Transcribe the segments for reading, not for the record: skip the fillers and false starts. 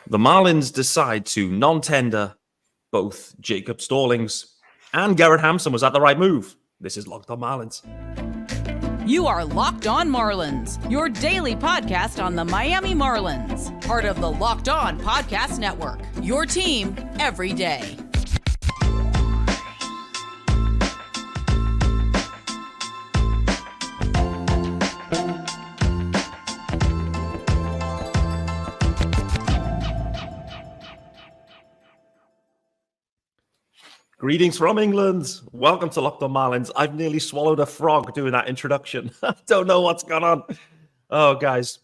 The Marlins decide to non-tender both Jacob Stallings and Garrett Hampson. Was that the right move? This is Locked On Marlins. You are Locked On Marlins, your daily podcast on the Miami Marlins. Part of the Locked On Podcast Network, your team every day. Greetings from England. Welcome to Locked On Marlins. I've nearly swallowed a frog doing that introduction. I don't know what's going on. Oh, guys.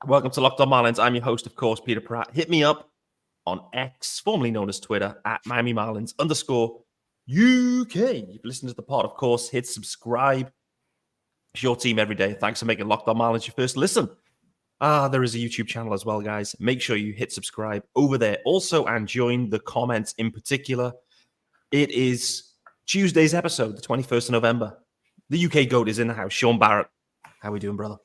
Welcome to Locked On Marlins. I'm your host, of course, Peter Pratt. Hit me up on X, formerly known as Twitter, at Miami Marlins _UK. If you listen to the pod, of course, hit subscribe. It's your team every day. Thanks for making Locked On Marlins your first listen. There is a YouTube channel as well, guys. Make sure you hit subscribe over there also and join the comments in particular. It is Tuesday's episode, the 21st of November. The UK GOAT is in the house. Sean Barrett, how are we doing, brother?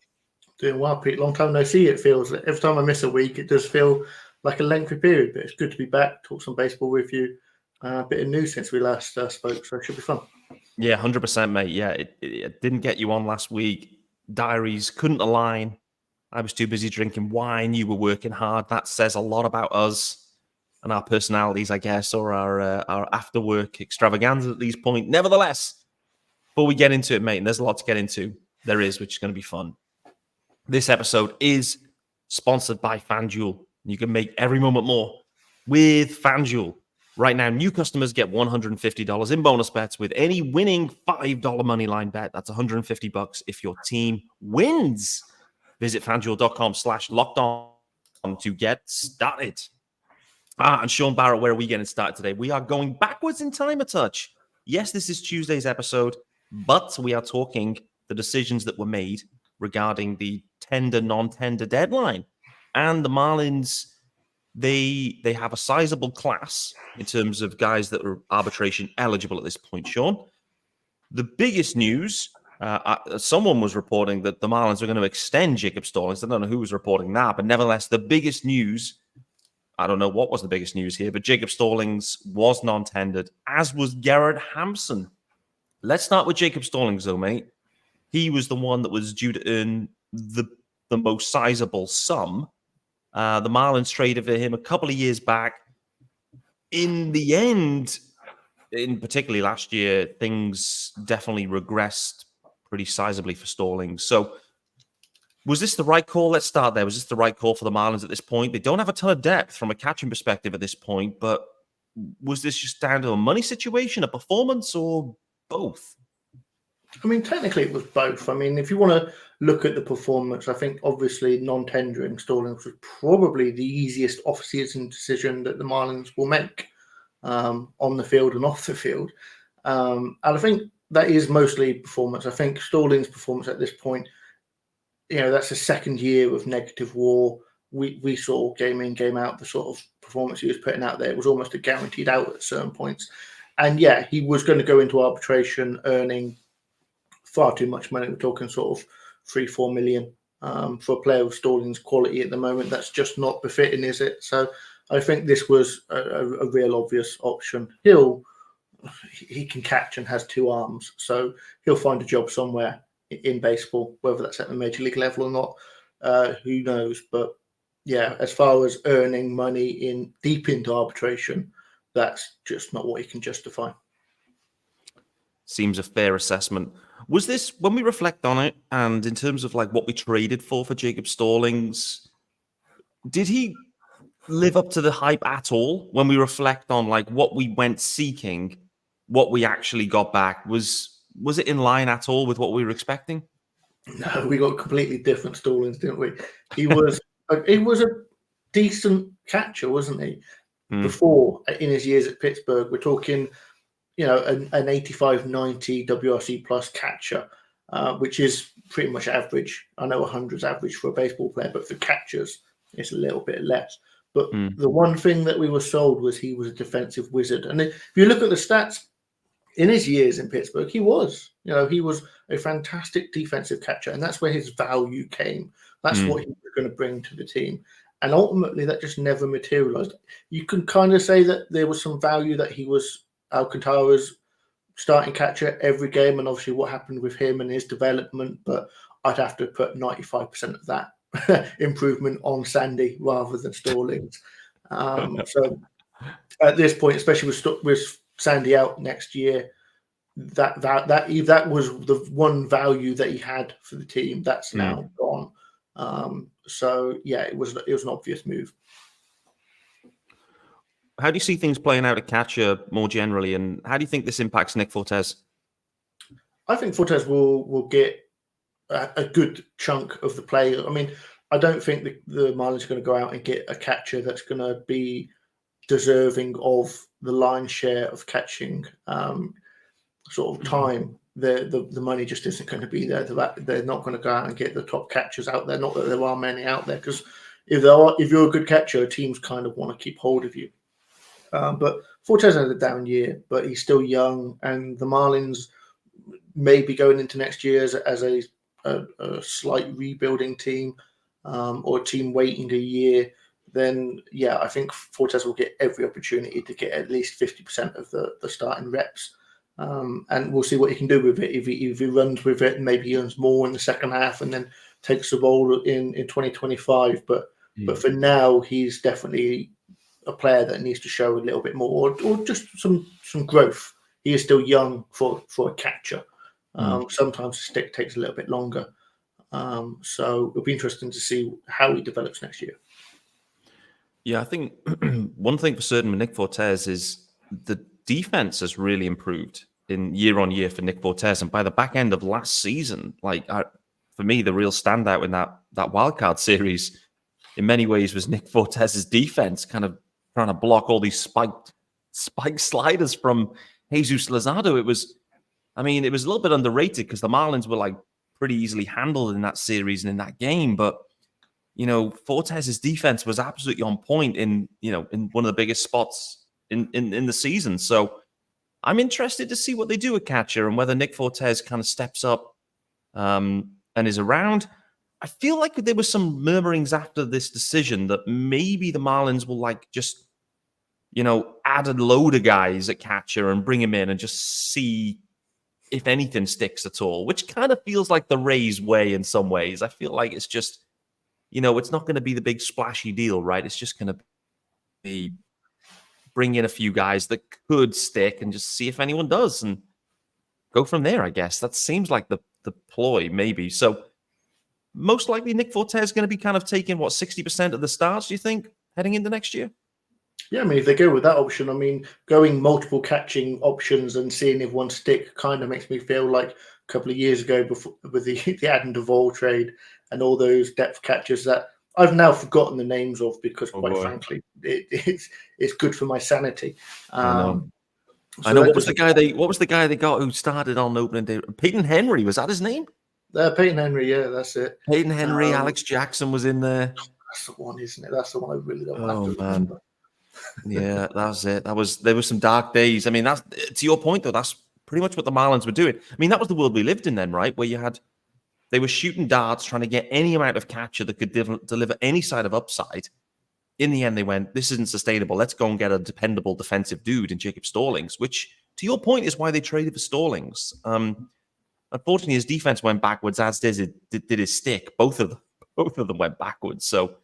Doing well, Pete. Long time no see, it feels. Every time I miss a week, it does feel like a lengthy period, but it's good to be back, talk some baseball with you. A bit of news since we last spoke, so it should be fun. Yeah, 100%, mate. Yeah, it didn't get you on last week. Diaries couldn't align. I was too busy drinking wine. You were working hard. That says a lot about us and our personalities, I guess, or our after-work extravaganza at this point. Nevertheless, before we get into it, mate, and there's a lot to get into, there is, which is going to be fun. This episode is sponsored by FanDuel. You can make every moment more with FanDuel. Right now, new customers get $150 in bonus bets with any winning $5 moneyline bet. That's $150 if your team wins. Visit FanDuel.com/lockedon to get started. And Sean Barrett, where are we getting started today? We are going backwards in time a touch. Yes, this is Tuesday's episode, but we are talking the decisions that were made regarding the tender, non-tender deadline. And the Marlins, they have a sizable class in terms of guys that are arbitration eligible at this point, Sean. The biggest news, someone was reporting that the Marlins are going to extend Jacob Stallings. I don't know who was reporting that, but nevertheless, the biggest news, I don't know what was the biggest news here, but Jacob Stallings was non-tendered, as was Garrett Hampson. Let's start with Jacob Stallings, though, mate. He was the one that was due to earn the most sizable sum. The Marlins traded for him a couple of years back. In the end, in particularly last year, things definitely regressed pretty sizably for Stallings. So was this the right call? Let's start there. Was this the right call for the Marlins at this point? They don't have a ton of depth from a catching perspective at this point, but was this just down to a money situation, a performance, or both? I mean, technically it was both. I mean, if you want to look at the performance, I think obviously non-tendering Stallings was probably the easiest off-season decision that the Marlins will make on the field and off the field. And I think that is mostly performance. I think Stallings' performance at this point, that's a second year of negative WAR. We saw game in, game out, the sort of performance he was putting out there. It was almost a guaranteed out at certain points. And yeah, he was going to go into arbitration earning far too much money. We're talking sort of 3-4 million for a player of Stallings' quality at the moment. That's just not befitting, is it? So I think this was a real obvious option. He can catch and has two arms, so he'll find a job somewhere in baseball, whether that's at the major league level or not, who knows? But yeah, as far as earning money deep into arbitration, that's just not what he can justify. Seems a fair assessment. Was this, when we reflect on it, and in terms of like what we traded for Jacob Stallings, did he live up to the hype at all? When we reflect on like what we went seeking, what we actually got back, was it in line at all with what we were expecting? No, we got completely different Stallings, didn't we? He was a decent catcher, wasn't he? Before, in his years at Pittsburgh, we're talking, an 85-90 WRC plus catcher, which is pretty much average. I know 100 is average for a baseball player, but for catchers, it's a little bit less. But the one thing that we were sold was he was a defensive wizard. And if you look at the stats, in his years in Pittsburgh, he was a fantastic defensive catcher, and that's where his value came. That's what he was going to bring to the team. And ultimately, that just never materialized. You can kind of say that there was some value that he was Alcantara's starting catcher every game, and obviously what happened with him and his development, but I'd have to put 95% of that improvement on Sandy rather than Stallings. So at this point, especially with Sandy out next year, that was the one value that he had for the team. That's now gone. So yeah, it was an obvious move. How do you see things playing out at catcher more generally, and how do you think this impacts Nick Fortes? I think Fortes will get a good chunk of the play. I mean, I don't think the Marlins are going to go out and get a catcher that's going to be deserving of the lion's share of catching sort of time. The money just isn't going to be there. They're not going to go out and get the top catchers out there. Not that there are many out there, because if you're a good catcher, teams kind of want to keep hold of you. But Fortes had a down year, but he's still young, and the Marlins may be going into next year as a slight rebuilding team, or a team waiting a year. Then yeah, I think Fortes will get every opportunity to get at least 50% of the starting reps. And we'll see what he can do with it. If he runs with it, maybe he earns more in the second half and then takes the role in 2025. But for now, he's definitely a player that needs to show a little bit more, or just some growth. He is still young for a catcher. Sometimes the stick takes a little bit longer. So it'll be interesting to see how he develops next year. Yeah, I think one thing for certain with Nick Fortes is the defense has really improved in year on year for Nick Fortes. And by the back end of last season, for me, the real standout in that wildcard series in many ways was Nick Fortes' defense, kind of trying to block all these spiked sliders from Jesus Luzardo. It was a little bit underrated because the Marlins were like pretty easily handled in that series and in that game. But, Fortes' defense was absolutely on point in one of the biggest spots in the season. So I'm interested to see what they do at catcher and whether Nick Fortes kind of steps up and is around. I feel like there were some murmurings after this decision that maybe the Marlins will just add a load of guys at catcher and bring him in and just see if anything sticks at all, which kind of feels like the Rays way in some ways. I feel like it's just, it's not going to be the big splashy deal, right? It's just going to be bring in a few guys that could stick and just see if anyone does and go from there, I guess. That seems like the ploy, maybe. So most likely Nick Fortes is going to be kind of taking, 60% of the starts, do you think, heading into next year? Yeah, I mean, if they go with that option, going multiple catching options and seeing if one stick kind of makes me feel like a couple of years ago before with the Adam Duvall trade and all those depth catchers that I've now forgotten the names of because, quite frankly, it's good for my sanity. I know. What was the guy they got who started on opening day? Peyton Henry, was that his name? Peyton Henry, yeah, that's it. Peyton Henry, Alex Jackson was in there. That's the one, isn't it? That's the one I really don't have to man. remember. Yeah, that was it. There were some dark days. I mean, that's to your point though. That's pretty much what the Marlins were doing. I mean, that was the world we lived in then, right? Where they were shooting darts, trying to get any amount of catcher that could deliver any side of upside. In the end, they went, this isn't sustainable. Let's go and get a dependable defensive dude in Jacob Stallings, which, to your point, is why they traded for Stallings. Unfortunately, his defense went backwards, as did his stick. Both of them went backwards, so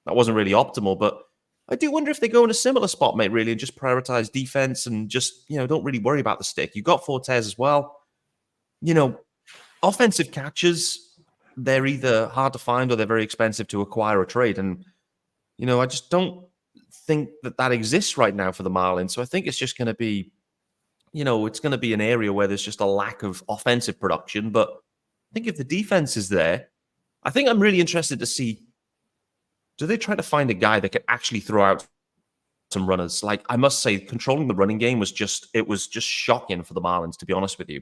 that wasn't really optimal. But I do wonder if they go in a similar spot, mate, really, and just prioritize defense and just, don't really worry about the stick. You got Fortes as well. Offensive catchers, they're either hard to find or they're very expensive to acquire or trade. And, I just don't think that exists right now for the Marlins. So I think it's just going to be, it's going to be an area where there's just a lack of offensive production. But I think if the defense is there, I think I'm really interested to see, do they try to find a guy that can actually throw out some runners? Like, I must say, controlling the running game was just shocking for the Marlins, to be honest with you.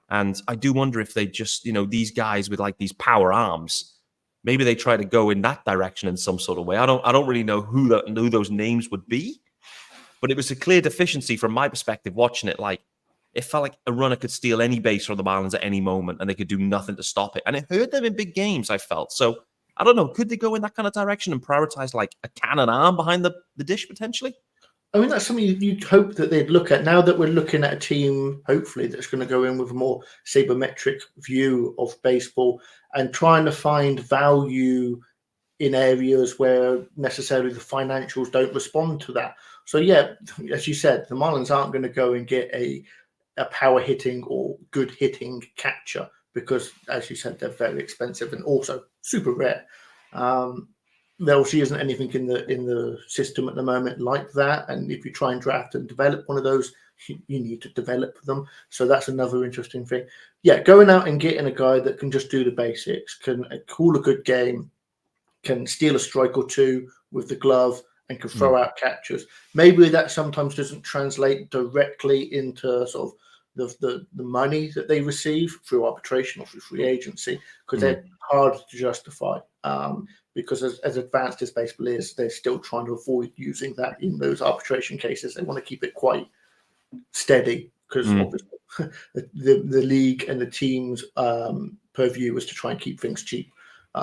And I do wonder if they just, these guys with these power arms, maybe they try to go in that direction in some sort of way. I don't really know who those names would be, but it was a clear deficiency from my perspective watching it. It felt like a runner could steal any base from the Marlins at any moment and they could do nothing to stop it. And it hurt them in big games, I felt. So I don't know. Could they go in that kind of direction and prioritize like a cannon arm behind the dish potentially? I mean, that's something you'd hope that they'd look at. Now that we're looking at a team, hopefully, that's going to go in with a more sabermetric view of baseball and trying to find value in areas where necessarily the financials don't respond to that. So, yeah, as you said, the Marlins aren't going to go and get a power hitting or good hitting catcher because, as you said, they're very expensive and also super rare. There obviously isn't anything in the system at the moment like that. And if you try and draft and develop one of those, you need to develop them. So that's another interesting thing. Yeah, going out and getting a guy that can just do the basics, can call a good game, can steal a strike or two with the glove, and can throw out catches. Maybe that sometimes doesn't translate directly into sort of the money that they receive through arbitration or through free agency because they're hard to justify. Because as advanced as baseball is, they're still trying to avoid using that in those arbitration cases. They want to keep it quite steady because obviously the league and the team's purview is to try and keep things cheap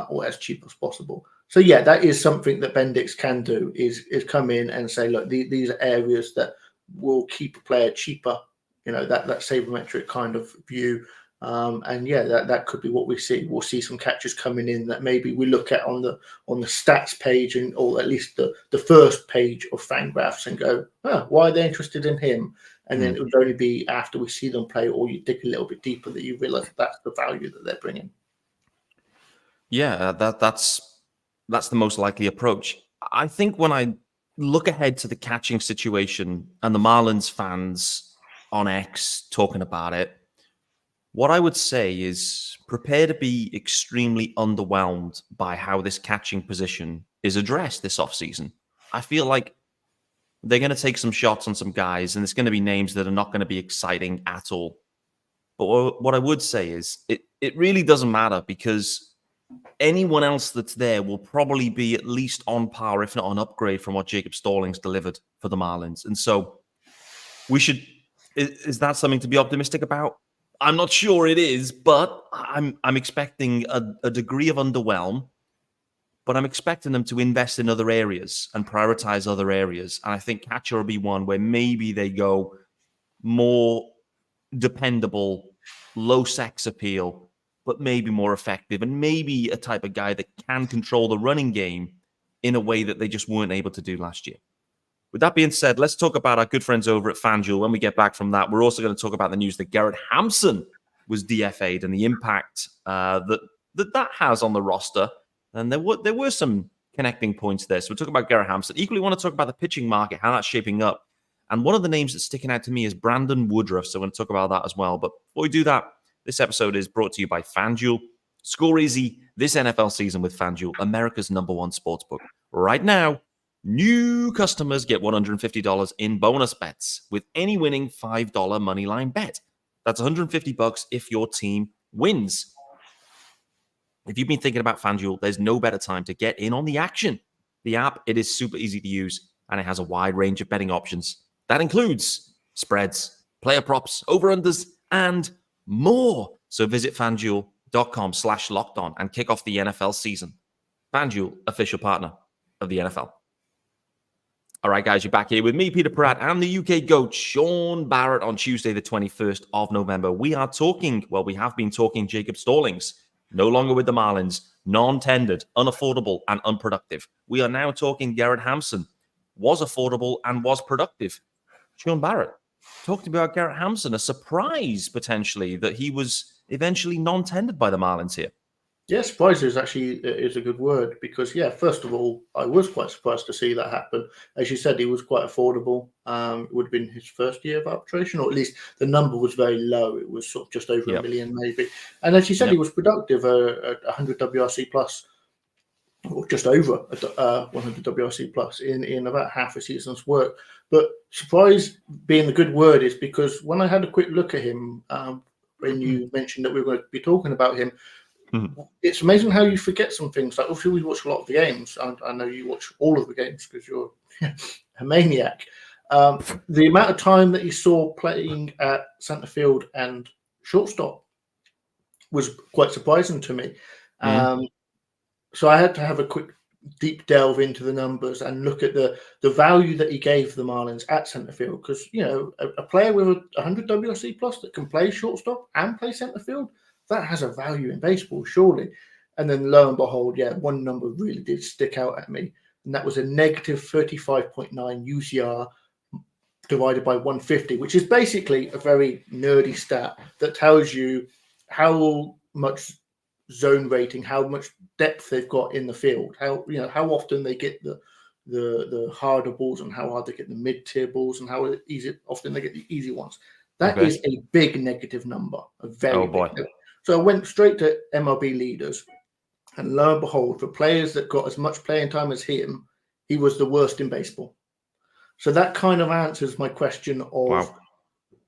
or as cheap as possible. So yeah, that is something that Bendix can do is come in and say, look, these are areas that will keep a player cheaper. You know, that sabermetric kind of view. And yeah, that could be what we see. We'll see some catches coming in that maybe we look at on the stats page or at least the first page of FanGraphs and go, why are they interested in him? And then it would only be after we see them play or you dig a little bit deeper that you realize that's the value that they're bringing. Yeah, that's the most likely approach. I think when I look ahead to the catching situation and the Marlins fans on X talking about it, what I would say is prepare to be extremely underwhelmed by how this catching position is addressed this offseason. I feel like they're going to take some shots on some guys, and it's going to be names that are not going to be exciting at all. But what I would say is it really doesn't matter because anyone else that's there will probably be at least on par, if not an upgrade from what Jacob Stallings delivered for the Marlins. And so is that something to be optimistic about? I'm not sure it is, but I'm expecting a degree of underwhelm, but I'm expecting them to invest in other areas and prioritize other areas. And I think catcher will be one where maybe they go more dependable, low sex appeal, but maybe more effective, and maybe a type of guy that can control the running game in a way that they just weren't able to do last year. With that being said, let's talk about our good friends over at FanDuel. When we get back from that, we're also going to talk about the news that Garrett Hampson was DFA'd and the impact that has on the roster. And there were some connecting points there. So we're talking about Garrett Hampson. Equally want to talk about the pitching market, how that's shaping up. And one of the names that's sticking out to me is Brandon Woodruff. So we're going to talk about that as well. But before we do that, this episode is brought to you by FanDuel. Score easy this NFL season with FanDuel, America's #1 sportsbook. Right now, new customers get $150 in bonus bets with any winning $5 moneyline bet. That's $150 if your team wins. If you've been thinking about FanDuel, there's no better time to get in on the action. The app, it is super easy to use, and it has a wide range of betting options. That includes spreads, player props, over-unders, and more. So visit FanDuel.com/lockedon and kick off the NFL season. FanDuel, official partner of the NFL. All right, guys, you're back here with me, Peter Pratt, and the UK GOAT, Sean Barrett, on Tuesday, the 21st of November. We have been talking Jacob Stallings, no longer with the Marlins, non-tendered, unaffordable, and unproductive. We are now talking Garrett Hampson, was affordable and was productive. Sean Barrett, talked about Garrett Hampson, a surprise potentially that he was eventually non-tendered by the Marlins here. Yeah, surprise is a good word because, yeah, first of all, I was quite surprised to see that happen. As you said, he was quite affordable. It would have been his first year of arbitration, or at least the number was very low. It was sort of just over $1 million maybe. And as you said, he was productive, 100 WRC plus, or just over 100 WRC plus in about half a season's work. But surprise being the good word is because when I had a quick look at him, when you mentioned that we were going to be talking about him, it's amazing how you forget some things. Like, obviously, we watch a lot of the games. I know you watch all of the games because you're a maniac. The amount of time that you saw playing at centre field and shortstop was quite surprising to me. So I had to have a quick deep delve into the numbers and look at the value that he gave the Marlins at centre field, because a player with 100 WRC plus that can play shortstop and play centre field, that has a value in baseball, surely. And then lo and behold, one number really did stick out at me, and that was a negative 35.9 UCR divided by 150, which is basically a very nerdy stat that tells you how much zone rating, how much depth they've got in the field, how often they get the harder balls and how hard they get the mid-tier balls and how often they get the easy ones. That is a big negative number, a very big number. So I went straight to MLB leaders, and lo and behold, for players that got as much playing time as him, he was the worst in baseball. So that kind of answers my question of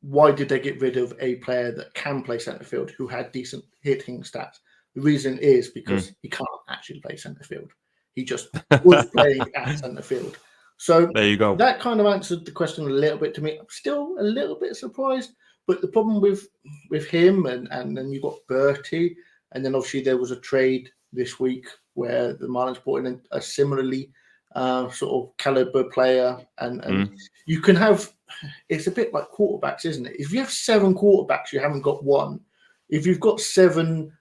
why did they get rid of a player that can play centre field who had decent hitting stats? The reason is because he can't actually play centre field. He just was playing at centre field. So there you go. That kind of answered the question a little bit to me. I'm still a little bit surprised, but the problem with him and then you've got Bertie, and then obviously there was a trade this week where the Marlins brought in a similarly sort of caliber player, and you can have, it's a bit like quarterbacks, isn't it? If you have 7 quarterbacks, you haven't got one. If you've got 7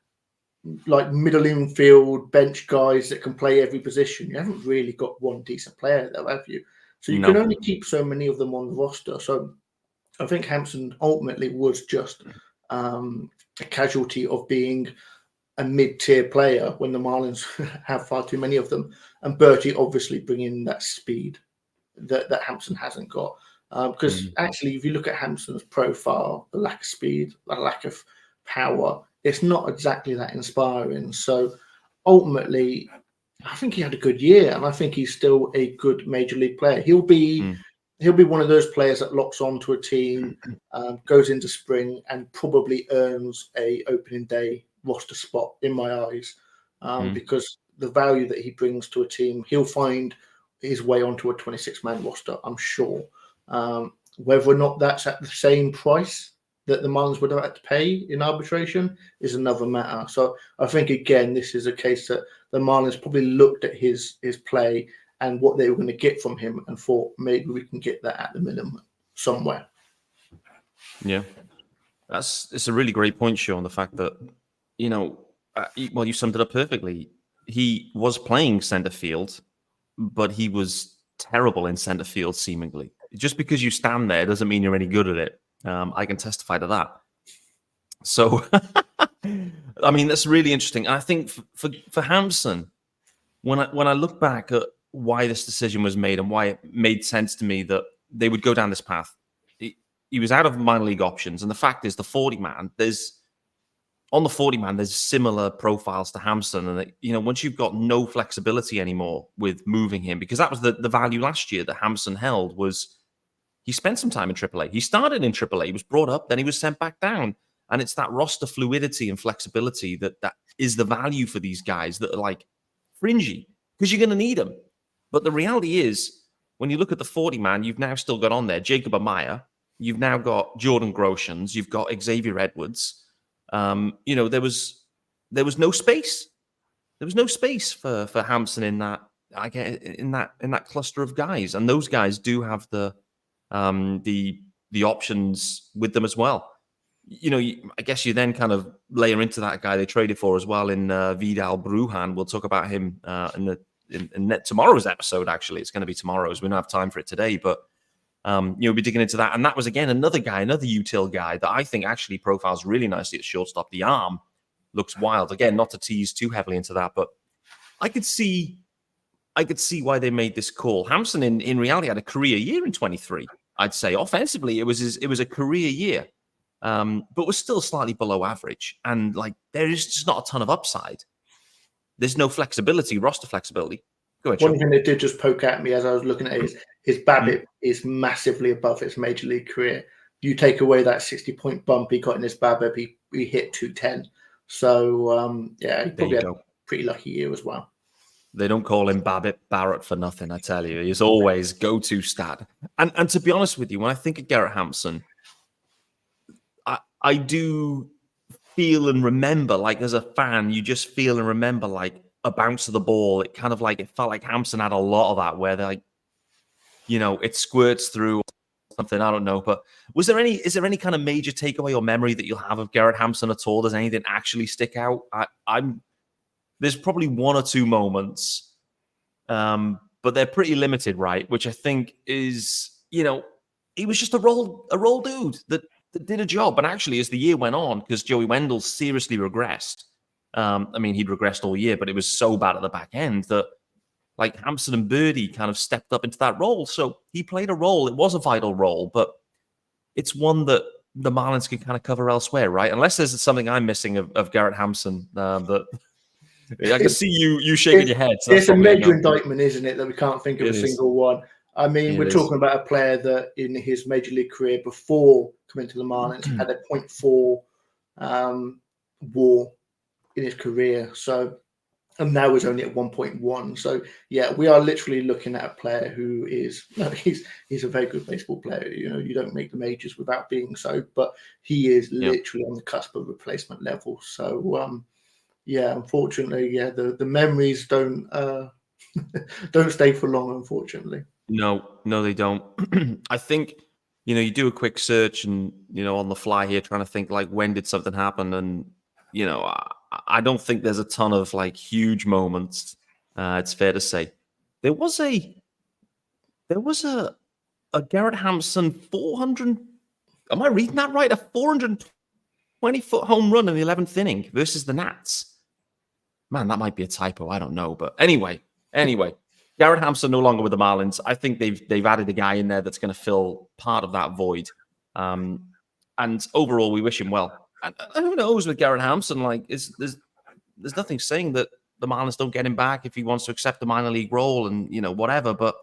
like middle infield bench guys that can play every position, you haven't really got one decent player there, have you? So you can only keep so many of them on the roster. So I think Hampson ultimately was just a casualty of being a mid-tier player when the Marlins have far too many of them, and Bertie obviously bringing that speed that Hampson hasn't got. Because actually, if you look at Hampson's profile, the lack of speed, the lack of power, it's not exactly that inspiring. So ultimately, I think he had a good year, and I think he's still a good major league player. He'll be one of those players that locks onto a team, goes into spring, and probably earns a opening day roster spot in my eyes, because the value that he brings to a team, he'll find his way onto a 26-man roster, I'm sure. Whether or not that's at the same price that the Marlins would have had to pay in arbitration is another matter. So I think, again, this is a case that the Marlins probably looked at his play and what they were going to get from him and thought maybe we can get that at the minimum somewhere. Yeah. It's a really great point, Sean, the fact that, you summed it up perfectly. He was playing center field, but he was terrible in center field, seemingly. Just because you stand there doesn't mean you're any good at it. I can testify to that. So, I mean, that's really interesting. I think for Hampson, when I look back at why this decision was made and why it made sense to me that they would go down this path, he was out of minor league options. And the fact is, the 40-man, there's similar profiles to Hampson. And, once you've got no flexibility anymore with moving him, because that was the value last year that Hampson held, was he spent some time in AAA. He started in AAA, he was brought up, then he was sent back down. And it's that roster fluidity and flexibility that is the value for these guys that are like fringy, because you're going to need them. But the reality is, when you look at the 40-man, you've now still got on there Jacob Amaya, you've now got Jordan Groshans, you've got Xavier Edwards. There was no space. There was no space for Hampson in that cluster of guys, and those guys do have the options with them as well. I guess you then kind of layer into that guy they traded for as well in Vidal Brujan. We'll talk about him in tomorrow's episode. Actually, it's going to be tomorrow's. We don't have time for it today, but we'll be digging into that. And that was, again, another util guy that I think actually profiles really nicely at shortstop. The arm looks wild. Again, not to tease too heavily into that, but I could see why they made this call. Hampson, in reality, had a career year in 23. I'd say offensively, it was a career year, but was still slightly below average. And there is just not a ton of upside. There's no flexibility, roster flexibility. Go ahead, One thing that did just poke at me as I was looking at it is his BABIP is massively above his major league career. You take away that 60-point bump he got in his BABIP, he hit 210. So, he probably had a pretty lucky year as well. They don't call him BABIP Barrett for nothing, I tell you. He's always go-to stat. And to be honest with you, when I think of Garrett Hampson, I do feel and remember, as a fan, you just feel and remember, a bounce of the ball, it kind of like, it felt like Hampson had a lot of that where they're like, it squirts through something. I don't know. But is there any kind of major takeaway or memory that you'll have of Garrett Hampson at all? Does anything actually stick out? There's probably one or two moments, but they're pretty limited, right? Which I think is, he was just a role dude that did a job. And actually, as the year went on, because Joey Wendell seriously regressed. He'd regressed all year, but it was so bad at the back end that like Hampson and Birdie kind of stepped up into that role. So he played a role. It was a vital role, but it's one that the Marlins can kind of cover elsewhere, right? Unless there's something I'm missing of Garrett Hampson that I can see you shaking your head. So it's a major indictment, isn't it, that we can't think of a single one. I mean, we're talking about a player that in his major league career before coming to the Marlins had a 0.4 WAR in his career. So, and now is only at 1.1. So, yeah, we are literally looking at a player who is, he's a very good baseball player. You don't make the majors without being so, but he is literally on the cusp of replacement level. So, unfortunately, the memories don't don't stay for long, unfortunately. No, they don't. I think, you do a quick search and, on the fly here, trying to think like, when did something happen? And, I don't think there's a ton of like huge moments. It's fair to say. There was a Garrett Hampson 400. Am I reading that right? A 420-foot home run in the 11th inning versus the Nats. Man, that might be a typo. I don't know. But anyway, Garrett Hampson no longer with the Marlins. I think they've added a guy in there that's going to fill part of that void. And overall, we wish him well. And who knows with Garrett Hampson? Like, there's nothing saying that the Marlins don't get him back if he wants to accept the minor league role and whatever. But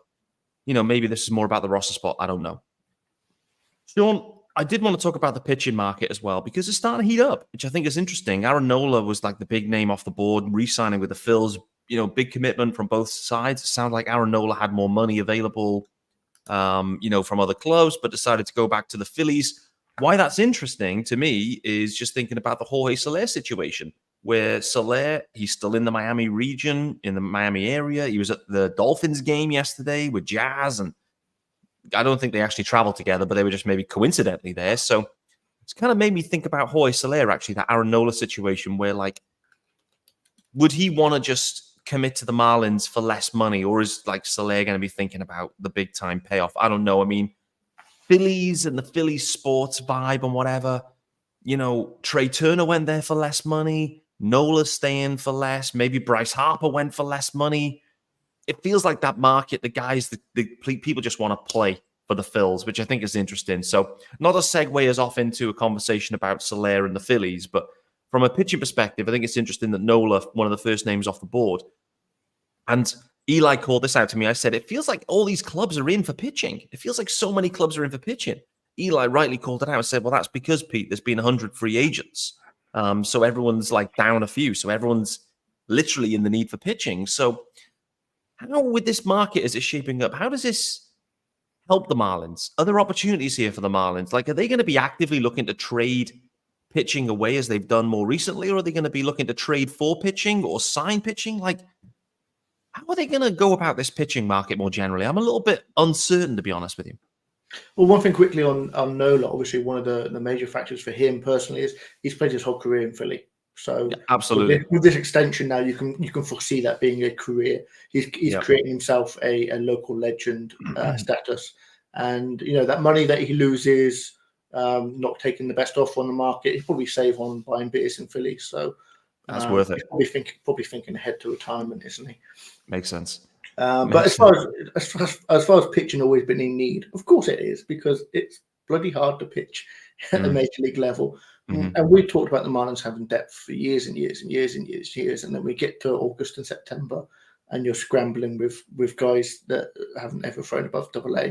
maybe this is more about the roster spot. I don't know. Sean, I did want to talk about the pitching market as well because it's starting to heat up, which I think is interesting. Aaron Nola was like the big name off the board, re-signing with the Phils. Big commitment from both sides. It sounds like Aaron Nola had more money available, from other clubs, but decided to go back to the Phillies. Why that's interesting to me is just thinking about the Jorge Soler situation, where Soler, he's still in the Miami region, in the Miami area. He was at the Dolphins game yesterday with Jazz, and I don't think they actually traveled together, but they were just maybe coincidentally there. So it's kind of made me think about Jorge Soler, actually, that Aaron Nola situation where, like, would he want to just commit to the Marlins for less money, or is like Soler going to be thinking about the big time payoff? I don't know. I mean, Phillies and the Phillies sports vibe and whatever, Trey Turner went there for less money. Nola's staying for less. Maybe Bryce Harper went for less money. It feels like that market, the guys, the people just want to play for the Phils, which I think is interesting. So not a segue us off into a conversation about Soler and the Phillies, but from a pitching perspective, I think it's interesting that Nola, one of the first names off the board. And Eli called this out to me. I said, it feels like all these clubs are in for pitching. It feels like so many clubs are in for pitching. Eli rightly called it out and said, well, that's because, Pete, there's been 100 free agents. So everyone's like down a few. So everyone's literally in the need for pitching. So how with this market as it's shaping up, how does this help the Marlins? Are there opportunities here for the Marlins? Like, are they going to be actively looking to trade pitching away as they've done more recently? Or are they going to be looking to trade for pitching or sign pitching? Like, how are they going to go about this pitching market more generally? I'm a little bit uncertain, to be honest with you. Well, one thing quickly on Nola, obviously one of the major factors for him personally is he's played his whole career in Philly. So absolutely, with this extension now, you can foresee that being a career. He's creating himself a local legend status, and that money that he loses, not taking the best offer on the market, he'll probably save on buying beers in Philly. So that's worth it. Probably thinking ahead to retirement, isn't he? Makes sense. But as far as pitching always been in need, of course it is, because it's bloody hard to pitch at the major league level. Mm-hmm. And we talked about the Marlins having depth for years and years and years and years, and then we get to August and September, and you're scrambling with guys that haven't ever thrown above AA.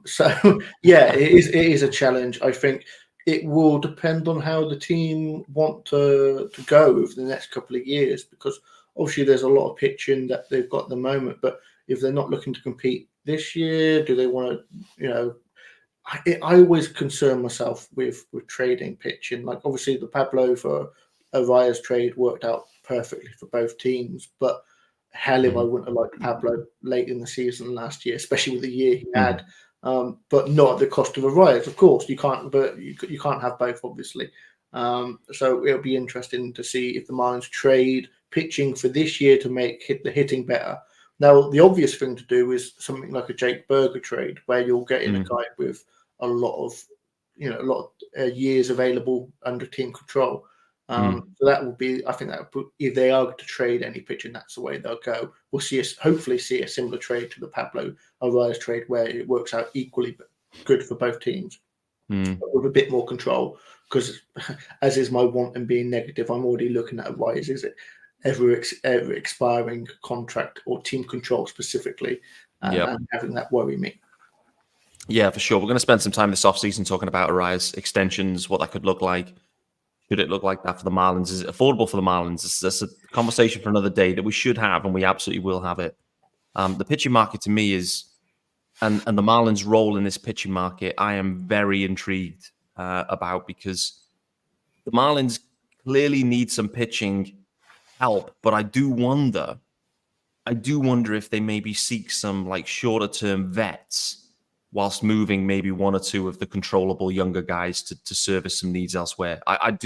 So yeah, it is a challenge. I think it will depend on how the team want to go over the next couple of years, because obviously there's a lot of pitching that they've got at the moment. But if they're not looking to compete this year, do they want to, I always concern myself with trading pitching. Like, obviously the Pablo for Arias trade worked out perfectly for both teams. But hell, if I wouldn't have liked Pablo late in the season last year, especially with the year he had, but not at the cost of Arias. Of course, you can't, but you can't have both, obviously. So it'll be interesting to see if the Marlins trade pitching for this year to make the hitting better. Now, the obvious thing to do is something like a Jake Berger trade, where you're getting a guy with a lot of years available under team control. So that will be, I think that if they are to trade any pitching, that's the way they'll go. We'll hopefully see a similar trade to the Pablo Arias trade, where it works out equally good for both teams, but with a bit more control. Because as is my want in being negative, I'm already looking at Arias. Is it ever expiring contract or team control specifically, and having that worry me? Yeah, for sure. We're going to spend some time this offseason talking about Arias extensions, what that could look like. Should it look like that for the Marlins? Is it affordable for the Marlins? That's a conversation for another day that we should have, and we absolutely will have it. The pitching market to me is, and the Marlins' role in this pitching market, I am very intrigued about, because the Marlins clearly need some pitching help, but I do wonder if they maybe seek some like shorter term vets whilst moving maybe one or two of the controllable younger guys to service some needs elsewhere. I'm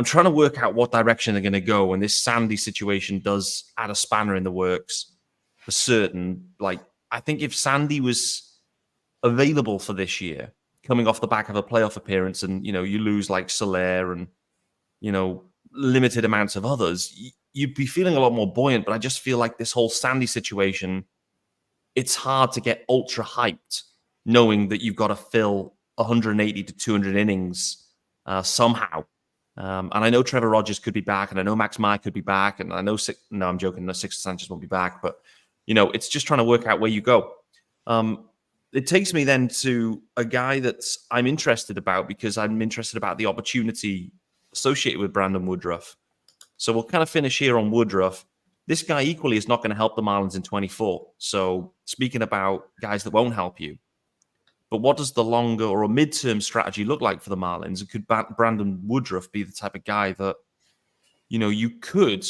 trying to work out what direction they're going to go, and this Sandy situation does add a spanner in the works for certain. Like, I think if Sandy was available for this year, coming off the back of a playoff appearance, and you lose like Soler and limited amounts of others, you'd be feeling a lot more buoyant. But I just feel like this whole Sandy situation, it's hard to get ultra hyped knowing that you've got to fill 180 to 200 innings somehow. And I know Trevor Rogers could be back, and I know Max Meyer could be back, and I know I'm joking, no, Sixto Sanchez won't be back, but it's just trying to work out where you go. It takes me then to a guy that I'm interested about, because I'm interested about the opportunity associated with Brandon Woodruff. So we'll kind of finish here on Woodruff. This guy equally is not going to help the Marlins in 24. So speaking about guys that won't help you, but what does the longer or a midterm strategy look like for the Marlins? And could Brandon Woodruff be the type of guy that, you could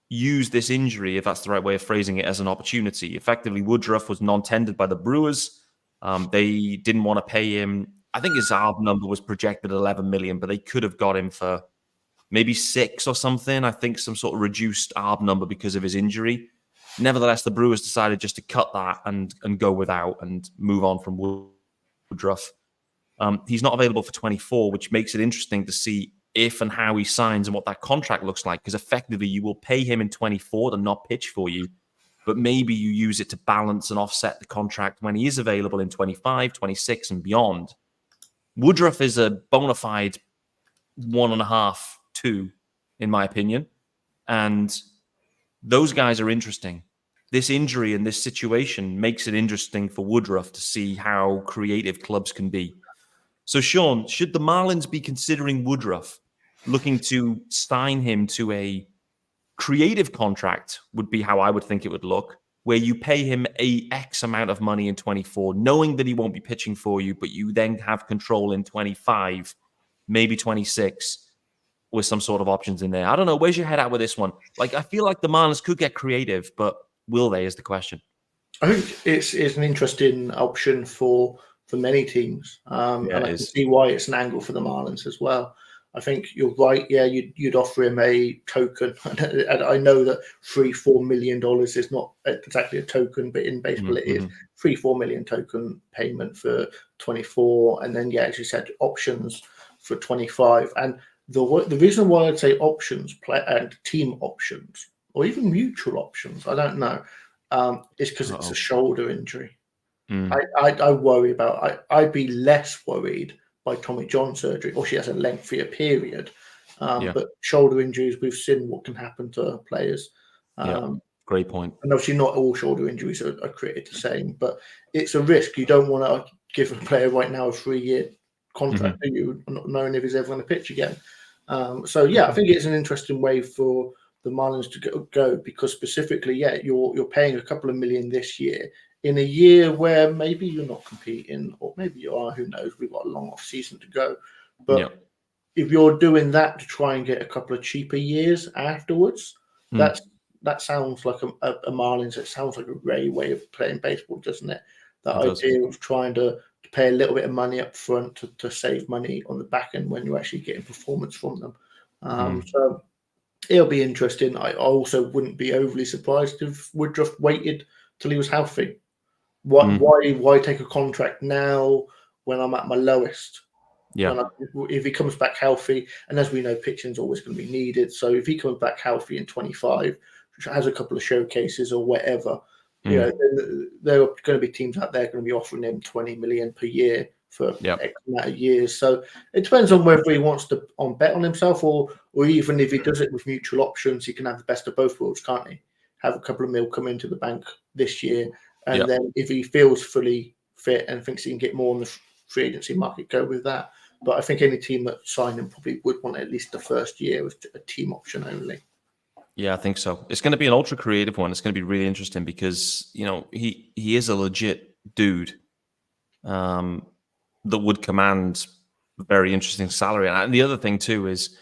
use this injury, if that's the right way of phrasing it, as an opportunity? Effectively, Woodruff was non-tendered by the Brewers. They didn't want to pay him. I think his ARB number was projected at $11 million, but they could have got him for maybe 6 or something. I think some sort of reduced ARB number because of his injury. Nevertheless, the Brewers decided just to cut that and go without and move on from Woodruff. He's not available for 24, which makes it interesting to see if and how he signs and what that contract looks like, because effectively you will pay him in 24 to not pitch for you, but maybe you use it to balance and offset the contract when he is available in 25, 26 and beyond. Woodruff is a bona fide 1.5, 2, in my opinion. And those guys are interesting. This injury and this situation makes it interesting for Woodruff to see how creative clubs can be. So, Sean, should the Marlins be considering Woodruff, looking to sign him to a creative contract, would be how I would think it would look, where you pay him a X amount of money in 24, knowing that he won't be pitching for you, but you then have control in 25, maybe 26, with some sort of options in there? I don't know. Where's your head at with this one? Like, I feel like the Marlins could get creative, but will they, is the question. I think it's an interesting option for many teams. And I can see why it's an angle for the Marlins as well. I think you're right. Yeah, you'd offer him a token. And I know that $3-4 million is not exactly a token, but in baseball it is $3-4 million token payment for 24. And then, as you said, options for 25. And the reason why I'd say options and team options, or even mutual options, I don't know, is because it's a shoulder injury. I worry about. I'd be less worried by Tommy John surgery, or she has a lengthier period. But shoulder injuries, we've seen what can happen to players. Great point. And obviously, not all shoulder injuries are created the same, but it's a risk. You don't want to give a player right now a 3-year contract, do you, not knowing if he's ever going to pitch again. I think it's an interesting way for the Marlins to go because specifically, you're paying a couple of million this year in a year where maybe you're not competing, or maybe you are. Who knows? We've got a long off season to go, but if you're doing that to try and get a couple of cheaper years afterwards, that sounds like a Marlins. It sounds like a great way of playing baseball, doesn't it? That idea of trying to pay a little bit of money up front to save money on the back end when you're actually getting performance from them. So it'll be interesting. I also wouldn't be overly surprised if Woodruff waited till he was healthy. Why take a contract now when I'm at my lowest? Yeah. If he comes back healthy, and as we know, pitching's always going to be needed. So if he comes back healthy in 25, has a couple of showcases or whatever, you know, there are going to be teams out there going to be offering him 20 million per year for X amount of years. So it depends on whether he wants to bet on himself, or even if he does it with mutual options, he can have the best of both worlds, can't he? Have a couple of mil come into the bank this year, and then if he feels fully fit and thinks he can get more on the free agency market, go with that. But I think any team that signed him probably would want at least the first year as a team option only. Yeah, I think so. It's going to be an ultra creative one. It's going to be really interesting because, you know, he is a legit dude that would command a very interesting salary. And the other thing too is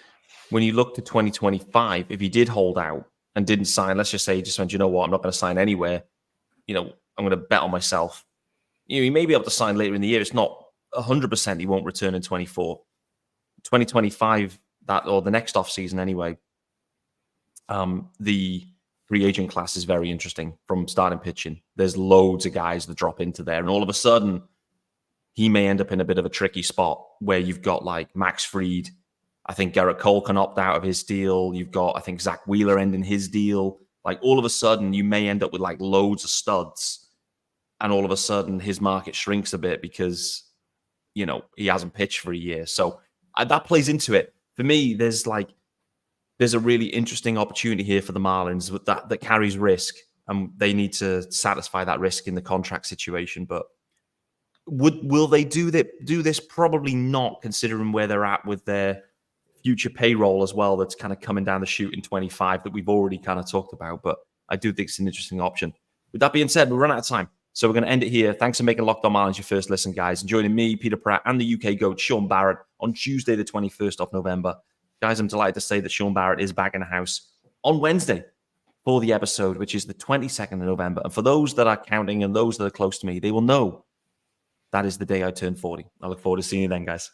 when you look to 2025, if he did hold out and didn't sign, let's just say he just went, you know what, I'm not going to sign anywhere. You know, I'm going to bet on myself. You know, he may be able to sign later in the year. It's not 100% he won't return in 24. 2025, that or the next off season anyway. The free agent class is very interesting from starting pitching. There's loads of guys that drop into there, and all of a sudden, he may end up in a bit of a tricky spot where you've got like Max Fried. I think Garrett Cole can opt out of his deal. You've got, I think, Zach Wheeler ending his deal. Like all of a sudden, you may end up with like loads of studs, and all of a sudden, his market shrinks a bit because, you know, he hasn't pitched for a year. So that plays into it. For me, there's a really interesting opportunity here for the Marlins with that carries risk, and they need to satisfy that risk in the contract situation. But will they do this? Probably not, considering where they're at with their future payroll as well. That's kind of coming down the chute in 25 that we've already kind of talked about. But I do think it's an interesting option. With that being said, we've run out of time. So we're going to end it here. Thanks for making Locked On Marlins your first listen, guys. And joining me, Peter Pratt, and the UK GOAT, Sean Barrett, on Tuesday, the 21st of November. Guys, I'm delighted to say that Sean Barrett is back in the house on Wednesday for the episode, which is the 22nd of November. And for those that are counting and those that are close to me, they will know that is the day I turn 40. I look forward to seeing you then, guys.